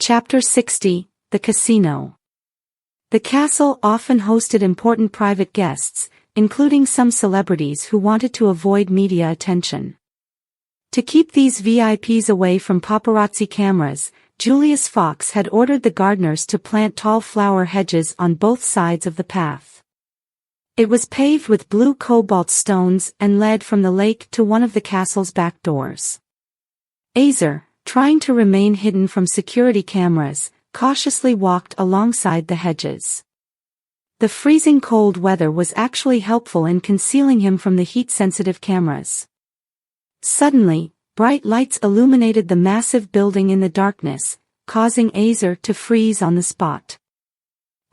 Chapter 60, The Casino. The castle often hosted important private guests, including some celebrities who wanted to avoid media attention. To keep these VIPs away from paparazzi cameras, Julius Fox had ordered the gardeners to plant tall flower hedges on both sides of the path. It was paved with blue cobalt stones and led from the lake to one of the castle's back doors. Azer, trying to remain hidden from security cameras, cautiously walked alongside the hedges. The freezing cold weather was actually helpful in concealing him from the heat-sensitive cameras. Suddenly, bright lights illuminated the massive building in the darkness, causing Azer to freeze on the spot.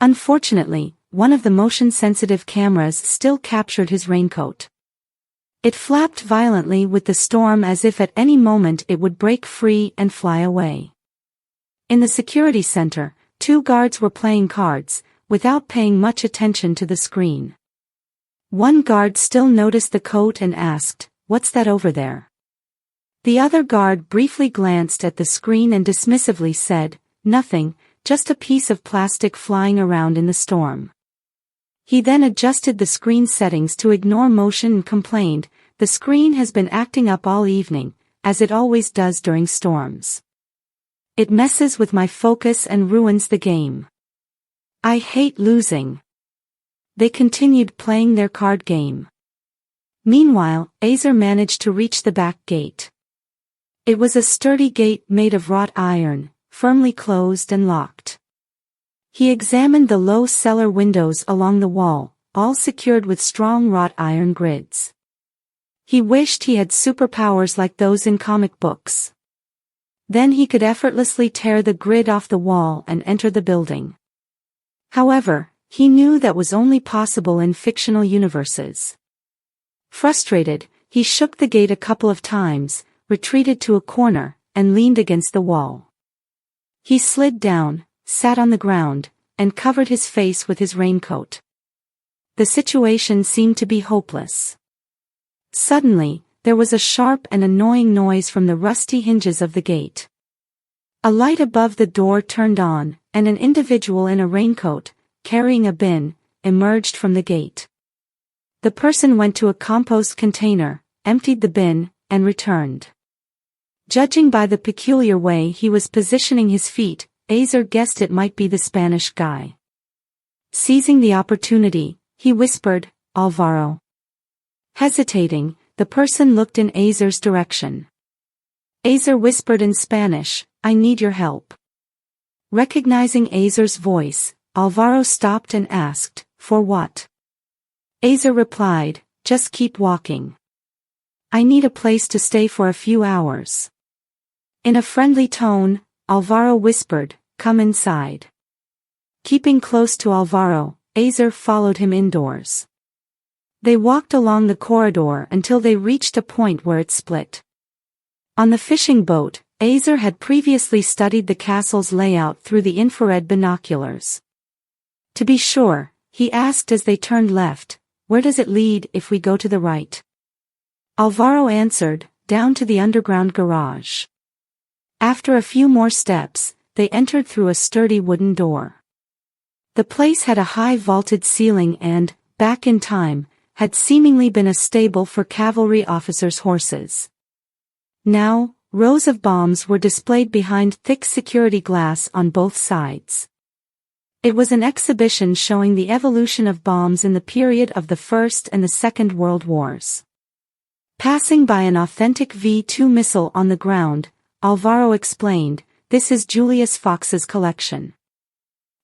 Unfortunately, one of the motion-sensitive cameras still captured his raincoat. It flapped violently with the storm as if at any moment it would break free and fly away. In the security center, two guards were playing cards, without paying much attention to the screen. One guard still noticed the coat and asked, "What's that over there?" The other guard briefly glanced at the screen and dismissively said, "Nothing, just a piece of plastic flying around in the storm." He then adjusted the screen settings to ignore motion and complained, "The screen has been acting up all evening, as it always does during storms. It messes with my focus and ruins the game. I hate losing." They continued playing their card game. Meanwhile, Azer managed to reach the back gate. It was a sturdy gate made of wrought iron, firmly closed and locked. He examined the low cellar windows along the wall, all secured with strong wrought iron grids. He wished he had superpowers like those in comic books. Then he could effortlessly tear the grid off the wall and enter the building. However, he knew that was only possible in fictional universes. Frustrated, he shook the gate a couple of times, retreated to a corner, and leaned against the wall. He slid down, sat on the ground, and covered his face with his raincoat. The situation seemed to be hopeless. Suddenly, there was a sharp and annoying noise from the rusty hinges of the gate. A light above the door turned on, and an individual in a raincoat, carrying a bin, emerged from the gate. The person went to a compost container, emptied the bin, and returned. Judging by the peculiar way he was positioning his feet, Azer guessed it might be the Spanish guy. Seizing the opportunity, he whispered, "Alvaro." Hesitating, the person looked in Azer's direction. Azer whispered in Spanish, "I need your help." Recognizing Azer's voice, Alvaro stopped and asked, "For what?" Azer replied, "Just keep walking. I need a place to stay for a few hours." In a friendly tone, Alvaro whispered, "Come inside." Keeping close to Alvaro, Azer followed him indoors. They walked along the corridor until they reached a point where it split. On the fishing boat, Azer had previously studied the castle's layout through the infrared binoculars. To be sure, he asked as they turned left, "Where does it lead if we go to the right?" Alvaro answered, "Down to the underground garage." After a few more steps, they entered through a sturdy wooden door. The place had a high vaulted ceiling and, back in time, had seemingly been a stable for cavalry officers' horses. Now, rows of bombs were displayed behind thick security glass on both sides. It was an exhibition showing the evolution of bombs in the period of the First and the Second World Wars. Passing by an authentic V-2 missile on the ground, Alvaro explained, "This is Julius Fox's collection.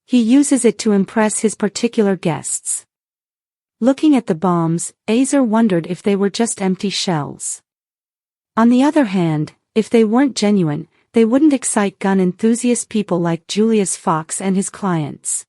He uses it to impress his particular guests." Looking at the bombs, Azer wondered if they were just empty shells. On the other hand, if they weren't genuine, they wouldn't excite gun enthusiast people like Julius Fox and his clients.